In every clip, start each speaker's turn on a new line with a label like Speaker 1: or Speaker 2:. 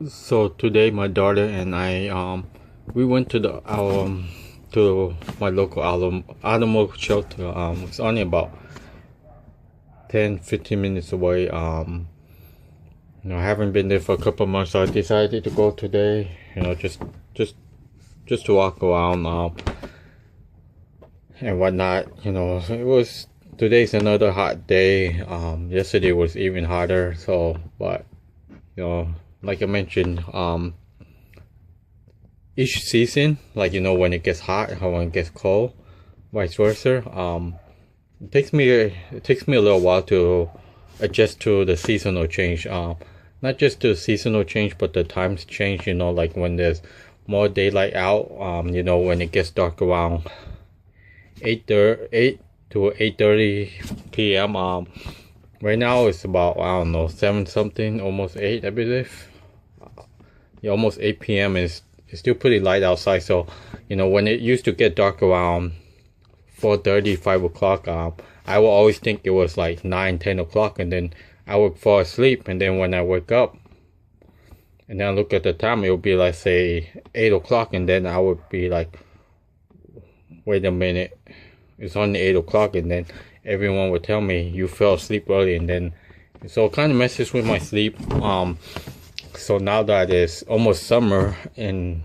Speaker 1: So today my daughter and I we went to to my local animal shelter. It's only about 10-15 minutes away. I haven't been there for a couple of months, so I decided to go today. Just just to walk around and whatnot. It was today's another hot day. Yesterday was even hotter. So, but like I mentioned, each season, like when it gets hot or when it gets cold, vice versa. It takes me a little while to adjust to the seasonal change. Not just the seasonal change, but the times change. Like when there's more daylight out. When it gets dark around 8 to 8:30 p.m. Right now it's about, I don't know, 7 something, almost 8, I believe. Yeah, almost 8 p.m. It's still pretty light outside. So, when it used to get dark around 4:30, 5 o'clock, I will always think it was like 9, 10 o'clock, and then I would fall asleep. And then when I wake up and then I look at the time, it would be like, say, 8 o'clock, and then I would be like, wait a minute, it's only 8 o'clock, and then everyone would tell me you fell asleep early, and then so it kind of messes with my sleep. So now that it's almost summer, in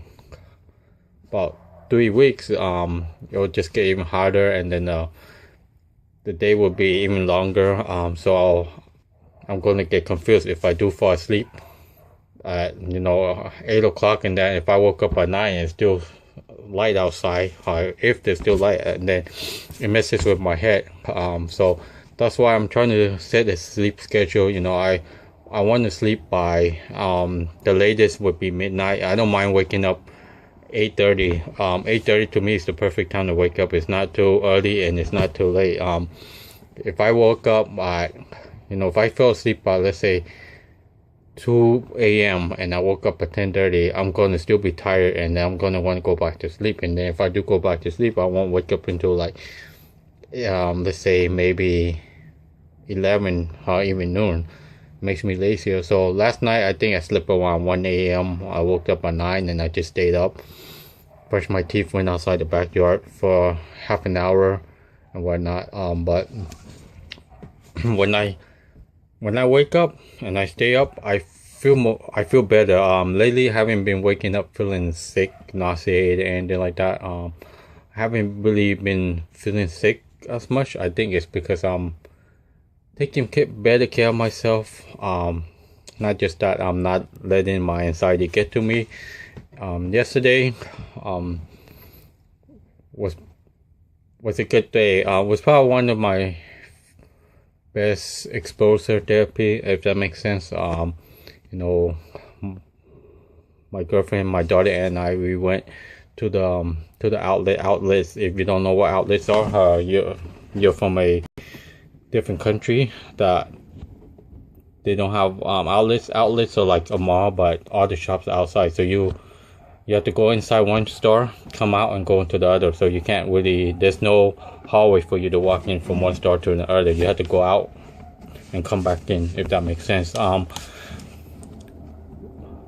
Speaker 1: about 3 weeks, it'll just get even hotter, and then the day will be even longer. So I'm gonna get confused if I do fall asleep at 8 o'clock, and then if I woke up at 9 and it's still light outside, or if there's still light, and then it messes with my head. So that's why I'm trying to set a sleep schedule. I want to sleep by the latest would be midnight. I don't mind waking up 8:30. 8:30 to me is the perfect time to wake up. It's not too early and it's not too late. If I woke up by, if I fell asleep by, let's say, 2 a.m. and I woke up at 10:30, I'm going to still be tired, and then I'm going to want to go back to sleep. And then if I do go back to sleep, I won't wake up until like, let's say maybe 11 or even noon. Makes me lazier. So last night I think I slept around 1 a.m. I woke up at 9 and I just stayed up, brushed my teeth, went outside the backyard for half an hour and whatnot. But when I wake up and I stay up, I feel better. Lately I haven't been waking up feeling sick, nauseated, and anything like that. I haven't really been feeling sick as much. I think it's because I'm taking better care of myself. Not just that, I'm not letting my anxiety get to me. Yesterday was a good day. Was probably one of my best exposure therapy, if that makes sense. My girlfriend, my daughter, and I, we went to the outlets. If you don't know what outlets are, you're from a different country that they don't have outlets. Outlets are like a mall, but all the shops are outside. So you have to go inside one store, come out, and go into the other. So you can't really. There's no hallway for you to walk in from one store to the other. You have to go out and come back in, if that makes sense.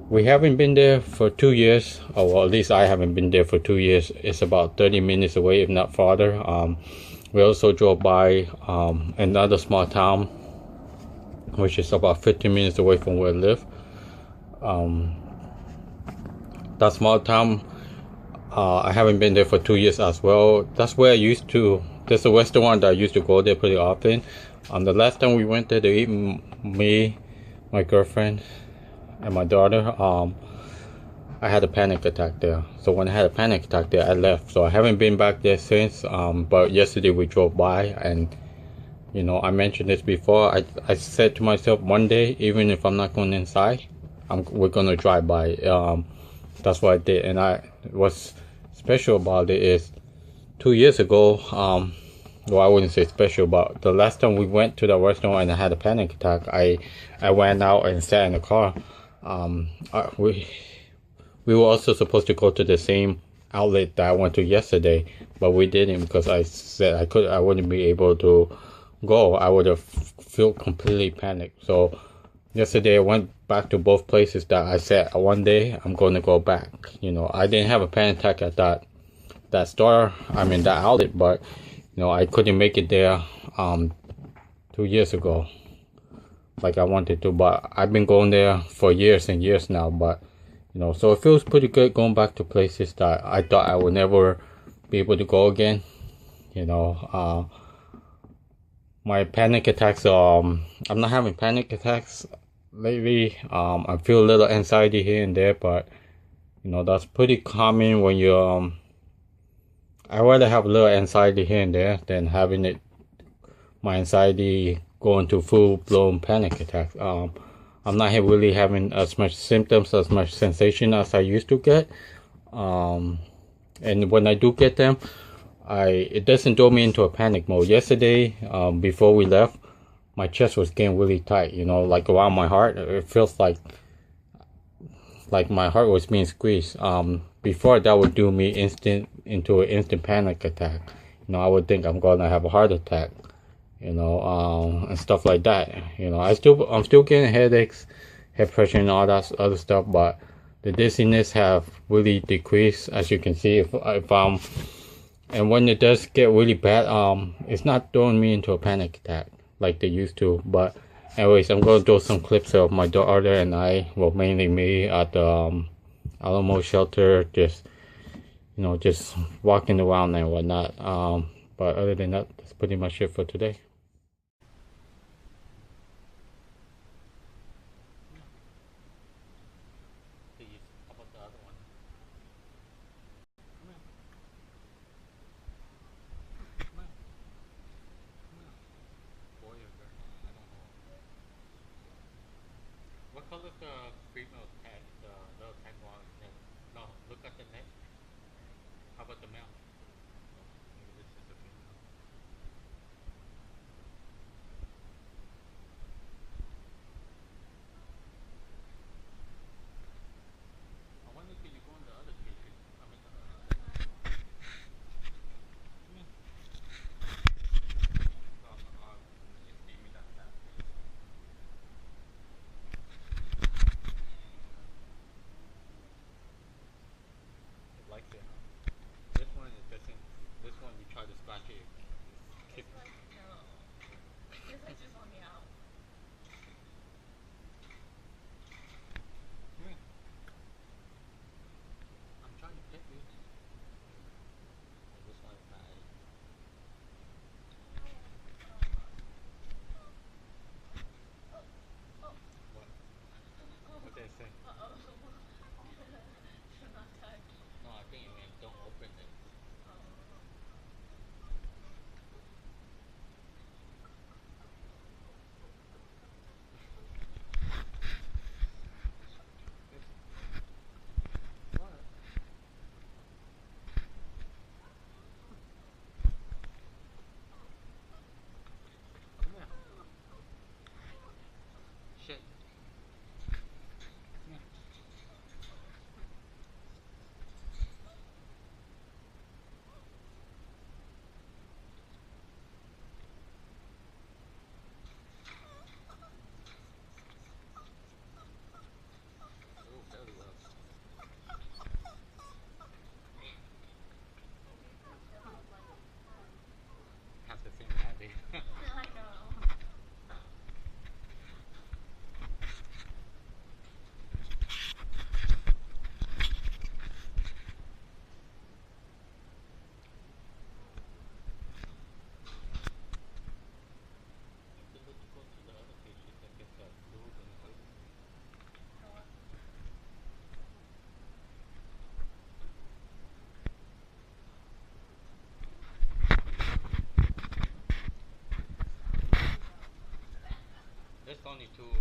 Speaker 1: We haven't been there for 2 years, or well, at least I haven't been there for 2 years. It's about 30 minutes away, if not farther. We also drove by another small town, which is about 15 minutes away from where I live. That small town, I haven't been there for 2 years as well. That's where I used to. There's a restaurant that I used to go there pretty often. The last time we went there to eat, me, my girlfriend, and my daughter, I had a panic attack there. So when I had a panic attack there, I left. So I haven't been back there since. But yesterday we drove by, and I mentioned this before. I said to myself, one day, even if I'm not going inside, we're gonna drive by. That's what I did. And what's special about it is 2 years ago. Well, I wouldn't say special, but the last time we went to the restaurant and I had a panic attack, I went out and sat in the car. We were also supposed to go to the same outlet that I went to yesterday, but we didn't because I said I wouldn't be able to go. I would have felt completely panicked. So Yesterday I went back to both places that I said one day I'm going to go back. You know, I didn't have a panic attack at that store. I mean that outlet, but you know I couldn't make it there 2 years ago like I wanted to. But I've been going there for years and years now. But you know, so it feels pretty good going back to places that I thought I would never be able to go again. You know, my panic attacks. I'm not having panic attacks lately. I feel a little anxiety here and there, but you know that's pretty common when you I rather have a little anxiety here and there than having my anxiety going to full blown panic attack. I'm not really having as much symptoms, as much sensation as I used to get. And when I do get them, it doesn't throw me into a panic mode. Yesterday, before we left, my chest was getting really tight. You know, like around my heart. It feels like my heart was being squeezed. Before that would do me into an instant panic attack. You know, I would think I'm gonna have a heart attack. You know, and stuff like that. You know, I'm still getting headaches, head pressure, and all that other stuff, but the dizziness have really decreased, as you can see. If and when it does get really bad, it's not throwing me into a panic attack like they used to. But anyways, I'm gonna do some clips of my daughter and I, well, mainly me at the Alamo shelter, just you know, just walking around and whatnot. But other than that, that's pretty much it for today. How about the other one? Come here. Come here. Come here. Boy or girl? I don't know. What color is the female tag? The little tag on the neck? No, look at the neck. How about the male? Maybe this is the female. I wonder if you go in the other cages. I mean, come here. Just give me that. It likes it, huh? This one it doesn't. This one you try to scratch it. Kick. Come here. I'm trying to pet you. This one is not. What? What did I say? No, I think it meant don't open it. What? Come here. Shit. Come here. Oh, belly rub. Have the same habit. Go to the other cages and get the fluid and everything. There's only two.